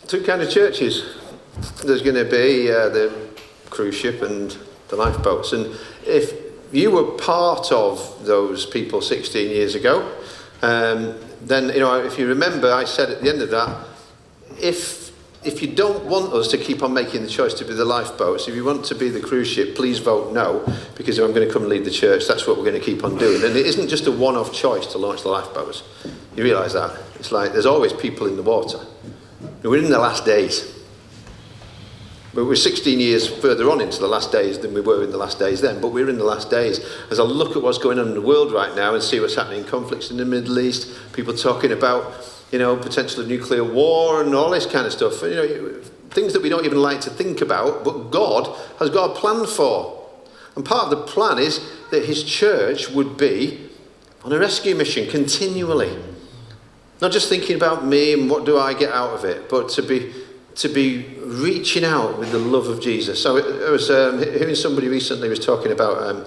two kind of churches. There's going to be the cruise ship and the lifeboats. And if you were part of those people 16 years ago, then, if you remember, I said at the end of that, if you don't want us to keep on making the choice to be the lifeboats, if you want to be the cruise ship, please vote no, because if I'm going to come and lead the church, that's what we're going to keep on doing. And it isn't just a one-off choice to launch the lifeboats. You realise that? It's like there's always people in the water. We're in the last days. But we're 16 years further on into the last days than we were in the last days then, but we're in the last days. As I look at what's going on in the world right now and see what's happening in conflicts in the Middle East, people talking about, potential of nuclear war and all this kind of stuff, things that we don't even like to think about, but God has got a plan for. And part of the plan is that his church would be on a rescue mission continually. Not just thinking about me and what do I get out of it, but to be reaching out with the love of Jesus. So I was hearing somebody recently was talking about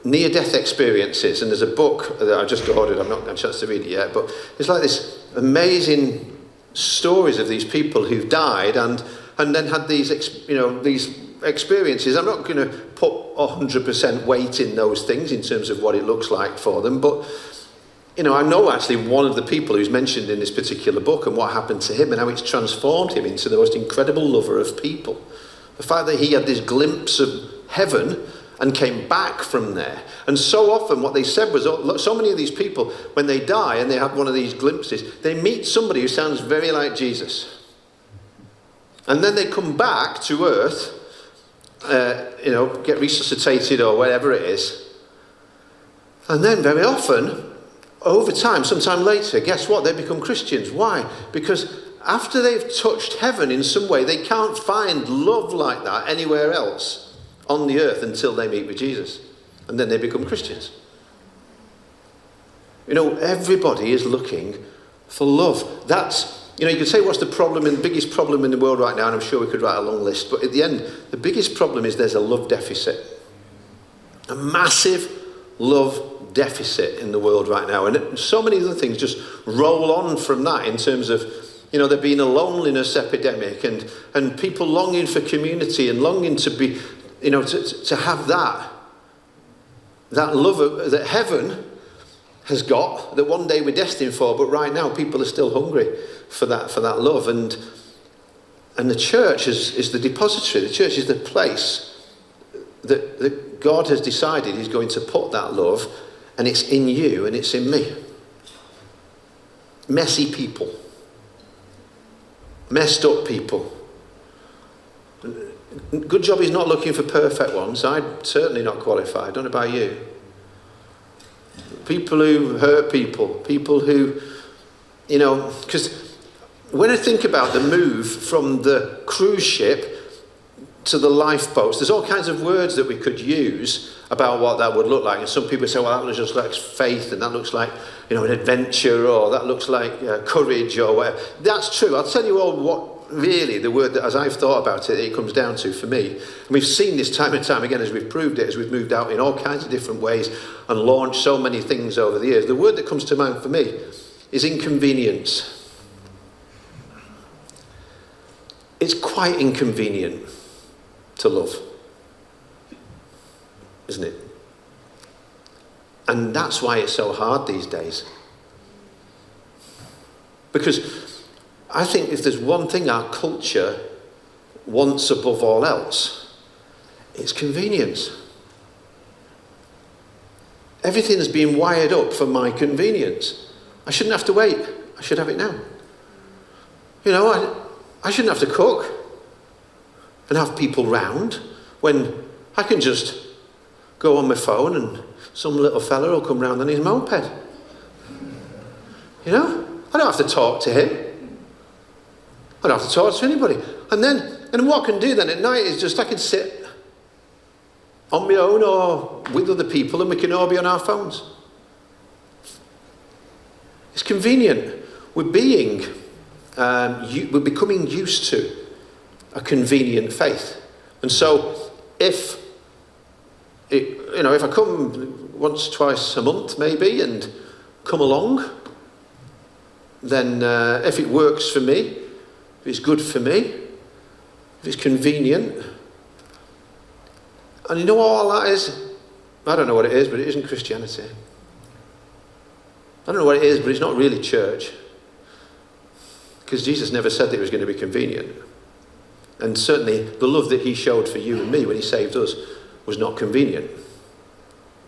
near-death experiences, and there's a book that I've just ordered. I've not had a chance to read it yet, but it's like this amazing stories of these people who've died and then had these experiences. I'm not going to put 100% weight in those things in terms of what it looks like for them, but I know actually one of the people who's mentioned in this particular book and what happened to him and how it's transformed him into the most incredible lover of people. The fact that he had this glimpse of heaven and came back from there. And so often what they said was, so many of these people, when they die and they have one of these glimpses, they meet somebody who sounds very like Jesus. And then they come back to earth, get resuscitated or whatever it is. And then very often, over time, sometime later, guess what? They become Christians. Why? Because after they've touched heaven in some way, they can't find love like that anywhere else on the earth until they meet with Jesus. And then they become Christians. Everybody is looking for love. That's, you could say what's the problem and the biggest problem in the world right now, and I'm sure we could write a long list, but at the end, the biggest problem is there's a love deficit. A massive love deficit in the world right now, and so many other things just roll on from that in terms of there being a loneliness epidemic and people longing for community and longing to be to have that love that heaven has got, that one day we're destined for, but right now people are still hungry for that love, and the church is the depository. The church is the place that God has decided he's going to put that love. And it's in you and it's in me. Messy people. Messed up people. Good job he's not looking for perfect ones. I'm certainly not qualified. I don't know about you. People who hurt people. People who, because when I think about the move from the cruise ship to the lifeboats, there's all kinds of words that we could use about what that would look like. And some people say, well, that looks just like faith, and that looks like, an adventure, or that looks like courage, or whatever. That's true. I'll tell you all what really the word that, as I've thought about it, it comes down to for me. And we've seen this time and time again as we've proved it, as we've moved out in all kinds of different ways and launched so many things over the years. The word that comes to mind for me is inconvenience. It's quite inconvenient to love, isn't it? And that's why it's so hard these days. Because I think if there's one thing our culture wants above all else, it's convenience. Everything is being wired up for my convenience. I shouldn't have to wait. I should have it now. I shouldn't have to cook and have people round when I can just go on my phone and some little fella will come round on his moped. I don't have to talk to him. I don't have to talk to anybody. And what I can do then at night is just I can sit on my own or with other people and we can all be on our phones. It's convenient. We're becoming used to a convenient faith. And so if I come once, twice a month maybe and come along, then if it works for me, if it's good for me, if it's convenient. And you know what all that is? I don't know what it is, but it isn't Christianity. I don't know what it is, but it's not really church. Because Jesus never said that it was going to be convenient. And certainly the love that he showed for you and me when he saved us was not convenient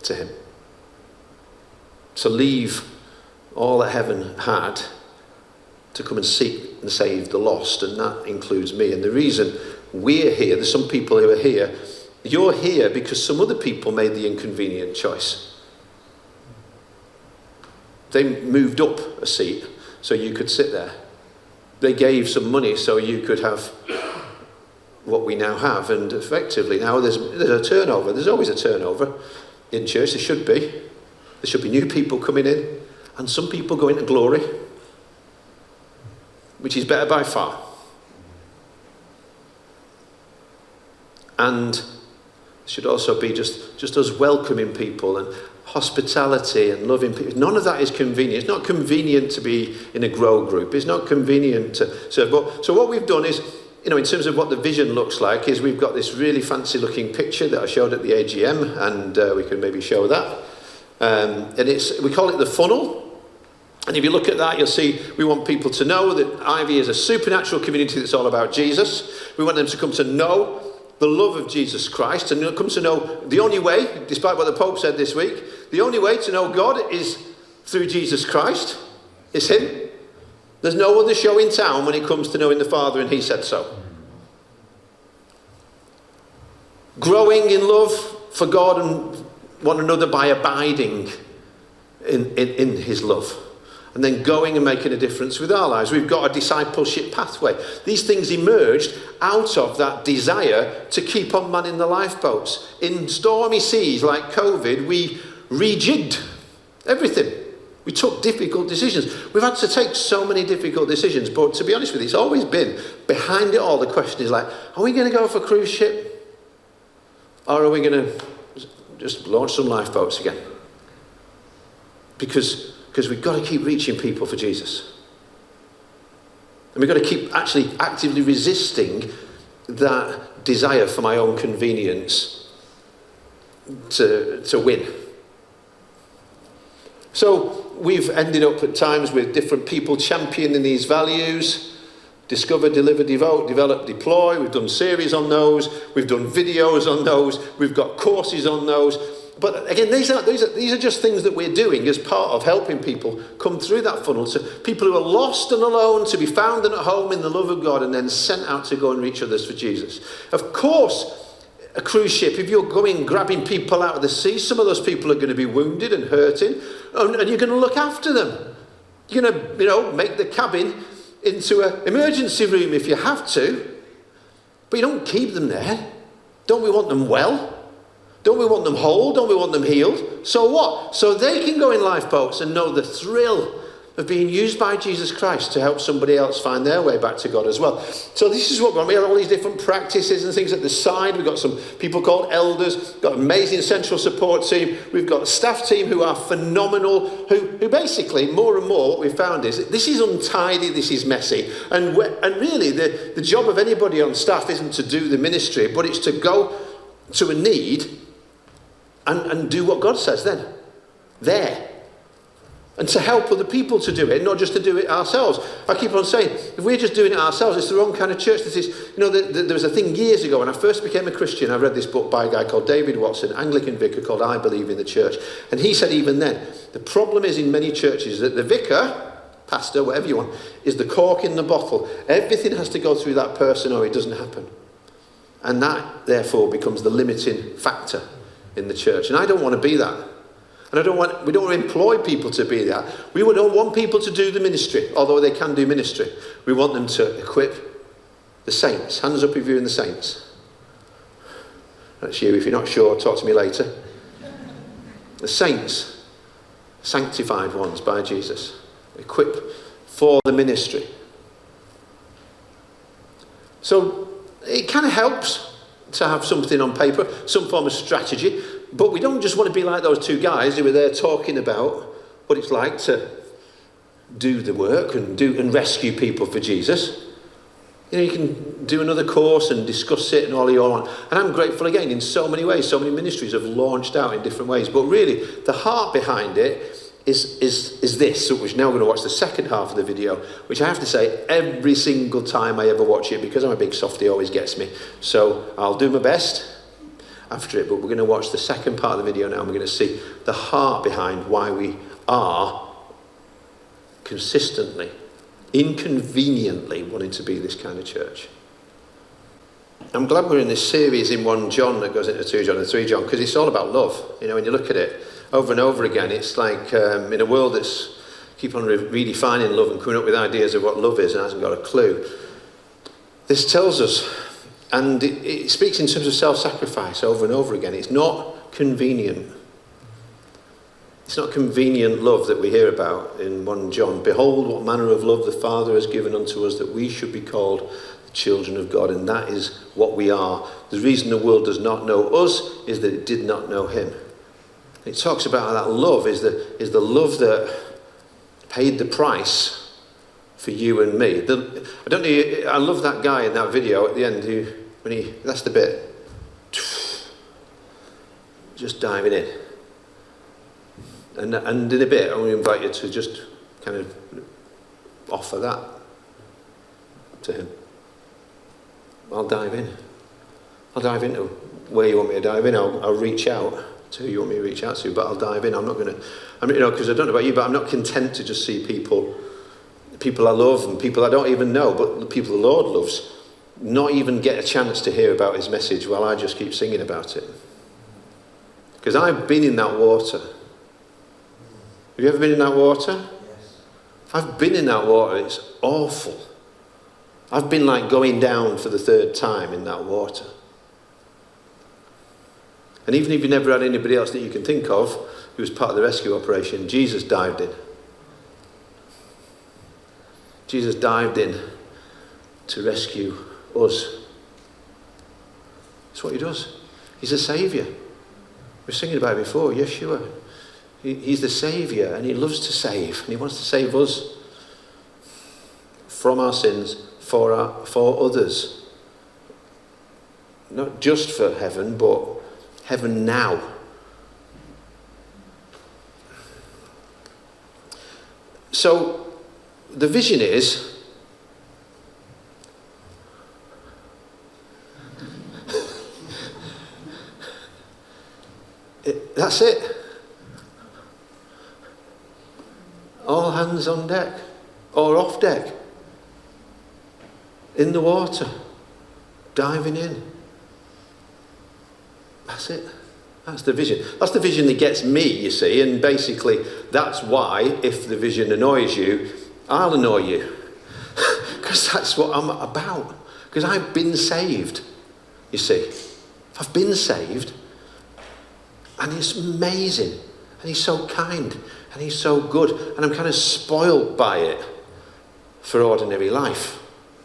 to him. To leave all that heaven had to come and seek and save the lost, and that includes me. And the reason we're here, there's some people who are here, you're here because some other people made the inconvenient choice. They moved up a seat so you could sit there. They gave some money so you could have what we now have. And effectively now there's a turnover. There's always a turnover in church. There should be. There should be new people coming in. And some people go into glory, which is better by far. And should also be just us welcoming people and hospitality and loving people. None of that is convenient. It's not convenient to be in a grow group. It's not convenient to serve. So what we've done is, in terms of what the vision looks like, is we've got this really fancy looking picture that I showed at the AGM, and we can maybe show that. And we call it the funnel. And if you look at that, you'll see we want people to know that Ivy is a supernatural community that's all about Jesus. We want them to come to know the love of Jesus Christ, and come to know the only way, despite what the Pope said this week, the only way to know God is through Jesus Christ. It's him. There's no other show in town when it comes to knowing the Father, and he said so. Growing in love for God and one another by abiding in his love. And then going and making a difference with our lives. We've got a discipleship pathway. These things emerged out of that desire to keep on manning the lifeboats. In stormy seas like COVID, we rejigged everything. We took difficult decisions. We've had to take so many difficult decisions, but to be honest with you, it's always been, behind it all, the question is like, are we going to go for a cruise ship? Or are we going to just launch some lifeboats again? Because we've got to keep reaching people for Jesus. And we've got to keep actually actively resisting that desire for my own convenience to win. So we've ended up at times with different people championing these values. Discover, deliver, devote, develop, deploy. We've done series on those. We've done videos on those. We've got courses on those. But again, these are just things that we're doing as part of helping people come through that funnel to people who are lost and alone, to be found and at home in the love of God, and then sent out to go and reach others for Jesus. Of course, a cruise ship, if you're going grabbing people out of the sea, some of those people are going to be wounded and hurting, and you're going to look after them. You're going to, make the cabin into an emergency room if you have to, but you don't keep them there. Don't we want them well? Don't we want them whole? Don't we want them healed? So what? So they can go in lifeboats and know the thrill of being used by Jesus Christ to help somebody else find their way back to God as well. So this is what we have all these different practices and things at the side. We've got some people called elders, got an amazing central support team. We've got a staff team who are phenomenal, who basically more and more what we've found is this is untidy, this is messy. And really the job of anybody on staff isn't to do the ministry, but it's to go to a need and do what God says then. There. And to help other people to do it, not just to do it ourselves. I keep on saying, if we're just doing it ourselves, it's the wrong kind of church. This is, there was a thing years ago when I first became a Christian. I read this book by a guy called David Watson, Anglican vicar, called I Believe in the Church. And he said even then, the problem is in many churches that the vicar, pastor, whatever you want, is the cork in the bottle. Everything has to go through that person or it doesn't happen. And that, therefore, becomes the limiting factor in the church. And I don't want to be that. And we don't want to employ people to be that. We don't want people to do the ministry, although they can do ministry. We want them to equip the saints. Hands up if you're in the saints. That's you. If you're not sure, talk to me later. The saints, sanctified ones by Jesus, equip for the ministry. So it kind of helps to have something on paper, some form of strategy, but we don't just want to be like those two guys who were there talking about what it's like to do the work and rescue people for Jesus. You know, you can do another course and discuss it and all you want. And I'm grateful again in so many ways. So many ministries have launched out in different ways. But really, the heart behind it is this, which now we're going to watch the second half of the video, which I have to say, every single time I ever watch it, because I'm a big softie, always gets me. So I'll do my best after it. But we're going to watch the second part of the video now, and we're going to see the heart behind why we are consistently, inconveniently wanting to be this kind of church. I'm glad we're in this series in 1 John that goes into 2 John and 3 John, because it's all about love. You know, when you look at it over and over again, it's like in a world that's keep on redefining love and coming up with ideas of what love is and hasn't got a clue. This tells us, and it speaks in terms of self-sacrifice over and over again. It's not convenient. It's not convenient love that we hear about in 1 John. Behold, what manner of love the Father has given unto us, that we should be called the children of God. And that is what we are. The reason the world does not know us is that it did not know him. It talks about how that love is the love that paid the price for you and me. I love that guy in that video at the end that's the bit. Just diving in. And in a bit, I want to invite you to just kind of offer that to him. I'll dive in. I'll dive into where you want me to dive in. I'll reach out to who you want me to reach out to, but I'll dive in. I'm not going to, because I don't know about you, but I'm not content to just see people I love and people I don't even know, but the people the Lord loves, not even get a chance to hear about his message while I just keep singing about it. Because I've been in that water. Have you ever been in that water? Yes. I've been in that water. It's awful. I've been like going down for the 3rd time in that water. And even if you never had anybody else that you can think of who was part of the rescue operation, Jesus dived in. Jesus dived in to rescue us. That's what he does. He's a saviour. We were singing about it before, Yeshua. He's the saviour, and he loves to save, and he wants to save us from our sins for others. Not just for heaven, but heaven now. So the vision is that's it. All hands on deck, or off deck, in the water, diving in. That's it. That's the vision. That's the vision that gets me, you see, and basically that's why, if the vision annoys you, I'll annoy you. Because that's what I'm about. Because I've been saved, you see. I've been saved, and it's amazing, and he's so kind, and he's so good, and I'm kind of spoiled by it for ordinary life.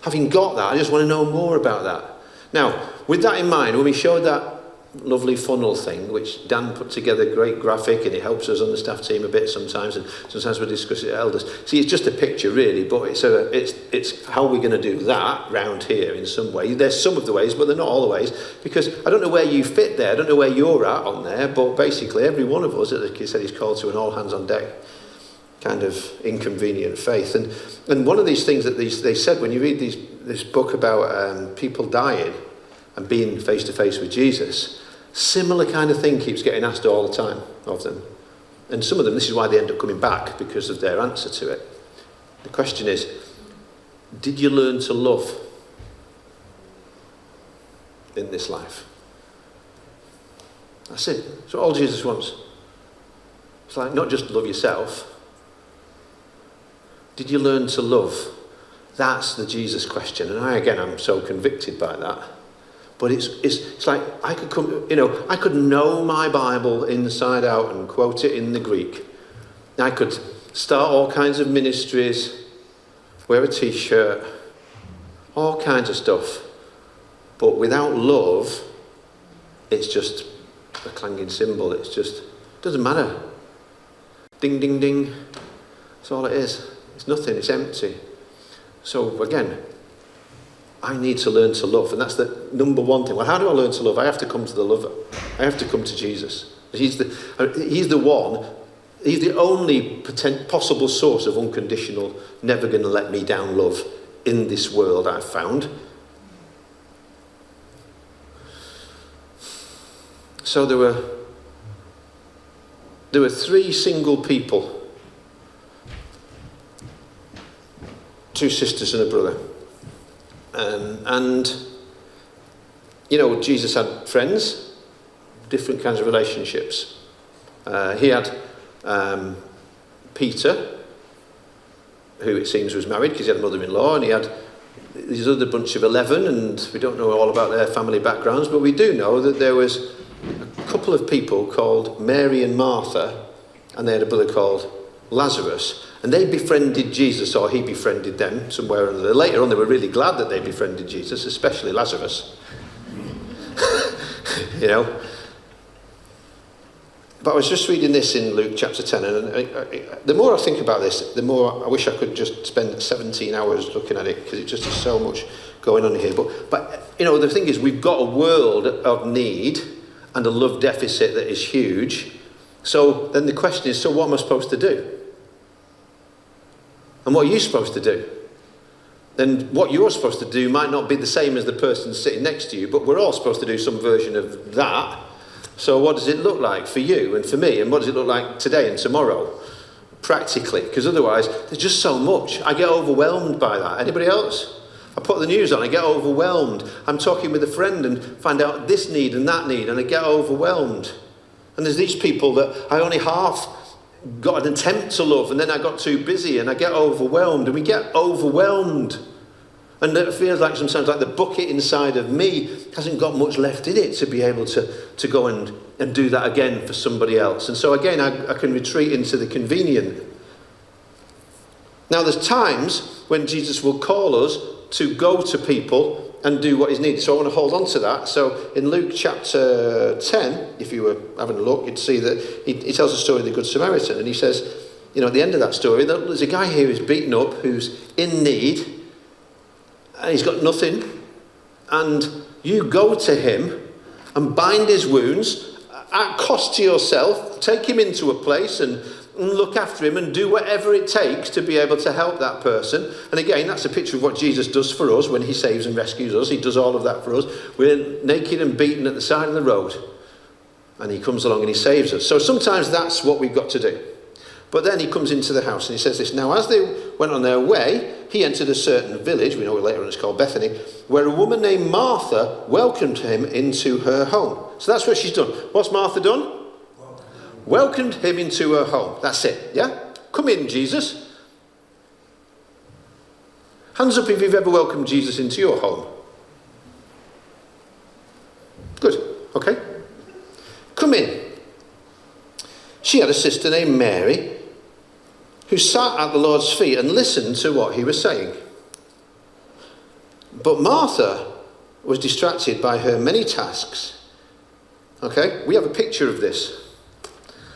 Having got that, I just want to know more about that. Now, with that in mind, when we showed that lovely funnel thing, which Dan put together, great graphic, and it helps us on the staff team a bit sometimes, and sometimes we discuss it at elders. See, it's just a picture really, but it's how we're going to do that round here in some way. There's some of the ways, but they're not all the ways, because I don't know where you fit there, I don't know where you're at on there, but basically every one of us, as he said, is called to an all hands on deck kind of inconvenient faith. And one of these things that they said when you read this book about people dying and being face to face with Jesus, similar kind of thing keeps getting asked all the time of them. And some of them, this is why they end up coming back, because of their answer to it. The question is, did you learn to love in this life? That's it. That's what all Jesus wants. It's like, not just love yourself. Did you learn to love? That's the Jesus question. And I'm so convicted by that. But it's like I could know my Bible inside out and quote it in the Greek. I could start all kinds of ministries, wear a t-shirt, all kinds of stuff. But without love, it's just a clanging cymbal. It doesn't matter. Ding, ding, ding. That's all it is. It's nothing. It's empty. So again, I need to learn to love. And that's the number one thing. Well, how do I learn to love? I have to come to the lover. I have to come to Jesus. He's the one, he's the only possible source of unconditional, never going to let me down love in this world I've found. So there were 3 single people, 2 sisters and a brother. And, you know, Jesus had friends, different kinds of relationships. He had Peter, who it seems was married because he had a mother-in-law, and he had these other bunch of 11, and we don't know all about their family backgrounds, but we do know that there was a couple of people called Mary and Martha, and they had a brother called Lazarus, and they befriended Jesus, or he befriended them somewhere or other. Later on, they were really glad that they befriended Jesus, especially Lazarus. You know. But I was just reading this in Luke chapter 10, and the more I think about this, the more I wish I could just spend 17 hours looking at it, because it just is so much going on here. But you know, the thing is, we've got a world of need and a love deficit that is huge. So then the question is, so what am I supposed to do? And what are you supposed to do? Then what you're supposed to do might not be the same as the person sitting next to you, but we're all supposed to do some version of that. So what does it look like for you and for me? And what does it look like today and tomorrow? Practically. Because otherwise, there's just so much. I get overwhelmed by that. Anybody else? I put the news on, I get overwhelmed. I'm talking with a friend and find out this need and that need, and I get overwhelmed. And there's these people that I only half got an attempt to love, and then I got too busy and I get overwhelmed, and we get overwhelmed. And it feels like sometimes like the bucket inside of me hasn't got much left in it to be able to go and do that again for somebody else. And so again, I can retreat into the convenient. Now there's times when Jesus will call us to go to people and do what is needed. So I want to hold on to that. So in Luke chapter 10, if you were having a look, you'd see that he tells the story of the Good Samaritan. And he says, you know, at the end of that story, there's a guy here who's beaten up, who's in need, and he's got nothing. And you go to him and bind his wounds at cost to yourself, take him into a place and look after him and do whatever it takes to be able to help that person. And again, that's a picture of what Jesus does for us when he saves and rescues us. He does all of that for us. We're naked and beaten at the side of the road, and he comes along and he saves us. So sometimes that's what we've got to do. But then he comes into the house and he says this, now as they went on their way, he entered a certain village, we know later on it's called Bethany, where a woman named Martha welcomed him into her home. So that's what she's done. What's Martha done? Welcomed him into her home. That's it, yeah? Come in, Jesus. Hands up if you've ever welcomed Jesus into your home. Good, okay. Come in. She had a sister named Mary who sat at the Lord's feet and listened to what he was saying. But Martha was distracted by her many tasks. Okay, we have a picture of this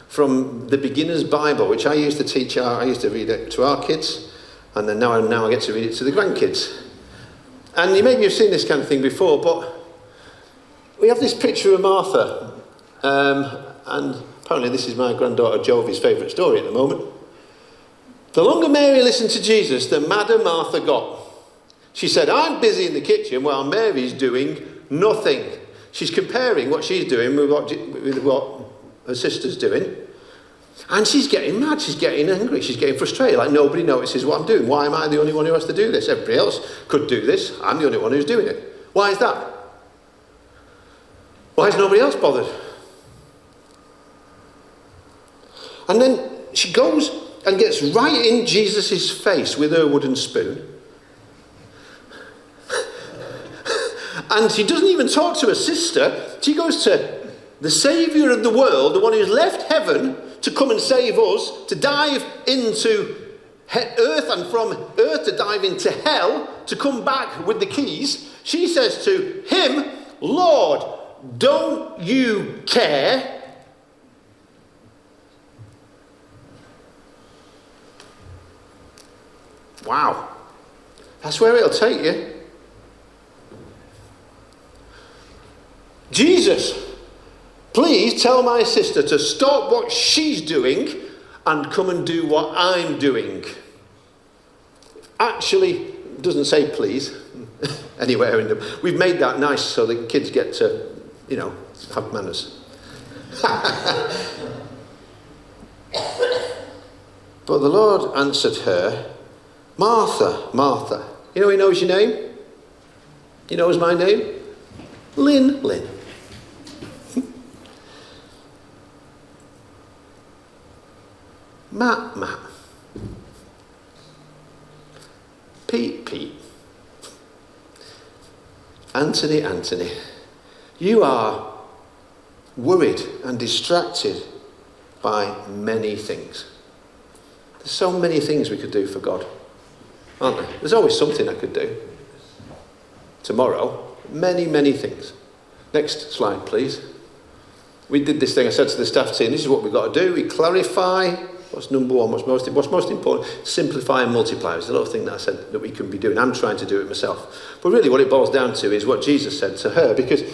from the Beginner's Bible, which I used to teach. I used to read it to our kids, and then now I get to read it to the grandkids. And you maybe have seen this kind of thing before, but we have this picture of Martha, and apparently this is my granddaughter Jovi's favourite story at the moment. The longer Mary listened to Jesus, the madder Martha got. She said, I'm busy in the kitchen while Mary's doing nothing. She's comparing what she's doing with what her sister's doing. And she's getting mad, she's getting angry, she's getting frustrated. Like, nobody notices what I'm doing. Why am I the only one who has to do this? Everybody else could do this. I'm the only one who's doing it. Why is that? Why is nobody else bothered? And then she goes and gets right in Jesus' face with her wooden spoon. And she doesn't even talk to her sister. She goes to the Saviour of the world, the one who's left heaven to come and save us, to dive into earth, and from earth to dive into hell, to come back with the keys. She says to him, Lord, don't you care? Wow. That's where it'll take you. Jesus, please tell my sister to stop what she's doing and come and do what I'm doing. Actually, it doesn't say please anywhere in the... We've made that nice so the kids get to, have manners. But the Lord answered her, Martha, Martha. He knows your name? He knows my name? Lynn. Matt. Pete. Anthony. You are worried and distracted by many things. There's so many things we could do for God, aren't there? There's always something I could do. Tomorrow, many things. Next slide, please. We did this thing, I said to the staff team, this is what we've got to do. We clarify what's number one, what's most important, simplify and multiply. It's a little thing that I said that we can be doing. I'm trying to do it myself. But really what it boils down to is what Jesus said to her, because he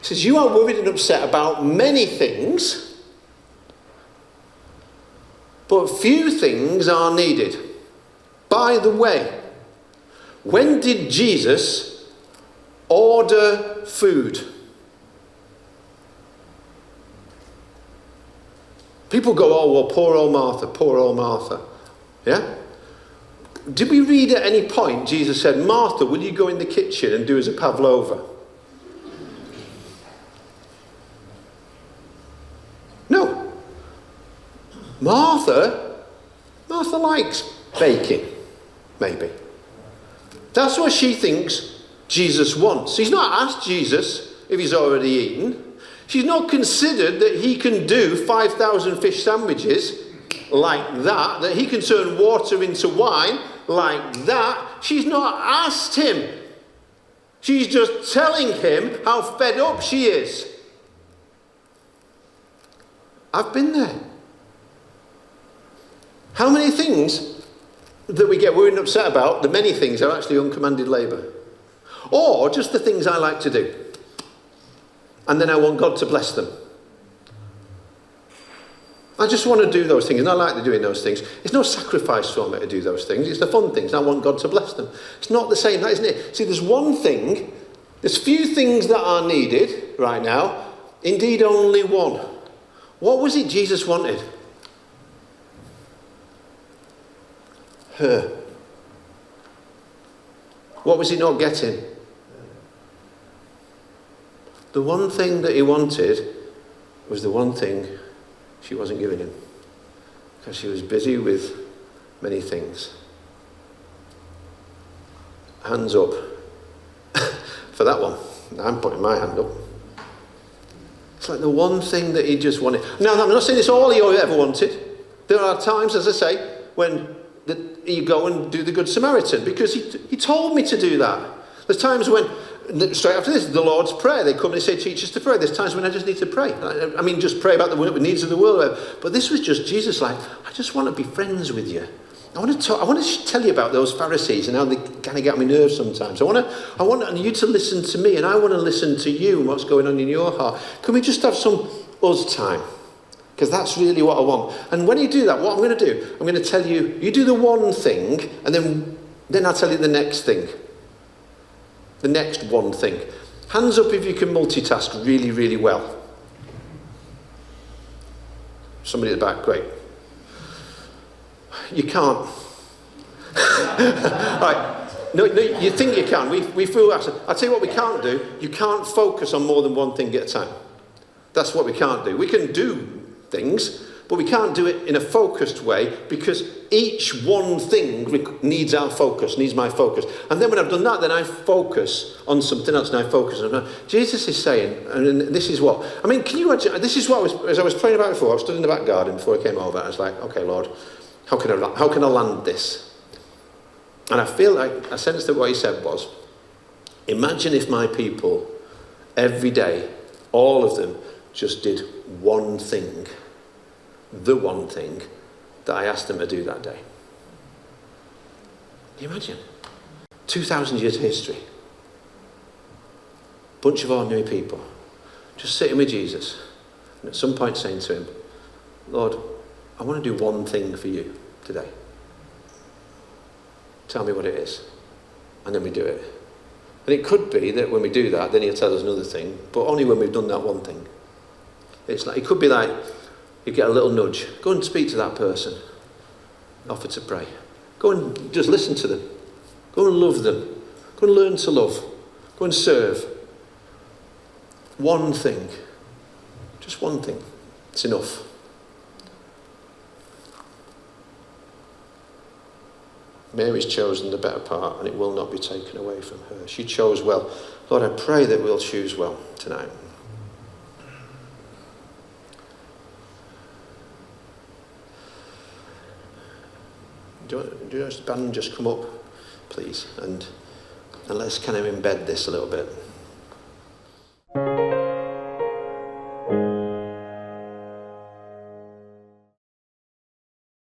says, you are worried and upset about many things, but few things are needed. By the way, when did Jesus order food? People go, oh, well, poor old Martha. Yeah? Did we read at any point Jesus said, Martha, will you go in the kitchen and do us a pavlova? No. Martha likes baking, maybe. That's what she thinks Jesus wants. She's not asked Jesus if he's already eaten. She's not considered that he can do 5,000 fish sandwiches like that he can turn water into wine like that. She's not asked him. She's just telling him how fed up she is. I've been there. How many things that we get worried and upset about, the many things, are actually uncommanded labour? Or just the things I like to do. And then I want God to bless them. I just want to do those things, and I like doing those things. It's no sacrifice for me to do those things. It's the fun things. I want God to bless them. It's not the same, isn't it? See, there's few things that are needed right now. Indeed, only one. What was it Jesus wanted? Her. What was he not getting? The one thing that he wanted was the one thing she wasn't giving him, because she was busy with many things. Hands up for that one. I'm putting my hand up. It's like the one thing that he just wanted. Now, I'm not saying it's all he ever wanted. There are times, as I say, when you go and do the Good Samaritan, because he told me to do that. There's times when, straight after this, the Lord's Prayer, they come and say, teach us to pray. There's times when I just need to pray. I mean, just pray about the needs of the world. But this was just Jesus like, I just want to be friends with you. I want to tell you about those Pharisees and how they kind of get on my nerves sometimes. I want you to listen to me, and I want to listen to you and what's going on in your heart. Can we just have some us time? Because that's really what I want. And when you do that, what I'm going to do, I'm going to tell you, you do the one thing, and then I'll tell you the next thing. The next one thing. Hands up if you can multitask really, really well. Somebody at the back, great. You can't. Right. No, you think you can. We feel that. I'll tell you what we can't do. You can't focus on more than one thing at a time. That's what we can't do. We can do things, but we can't do it in a focused way, because each one thing needs our focus, needs my focus. And then when I've done that, then I focus on something else, and I focus on that. Jesus is saying, and this is what, I mean, can you imagine, this is what as I was praying about before, I was stood in the back garden before I came over, I was like, okay, Lord, how can I land this? And I feel like, I sensed that what he said was, imagine if my people, every day, all of them, just did one thing, the one thing that I asked them to do that day. Can you imagine? 2,000 years of history. Bunch of ordinary people. just sitting with Jesus, and at some point saying to him, Lord, I want to do one thing for you today. Tell me what it is. And then we do it. And it could be that when we do that, then he'll tell us another thing, but only when we've done that one thing. It's like, it could be like, you get a little nudge. Go and speak to that person. Offer to pray. Go and just listen to them. Go and love them. Go and learn to love. Go and serve. One thing. Just one thing. It's enough. Mary's chosen the better part, and it will not be taken away from her. She chose well. Lord, I pray that we'll choose well tonight. Do you want the band just come up, please? And let's kind of embed this a little bit.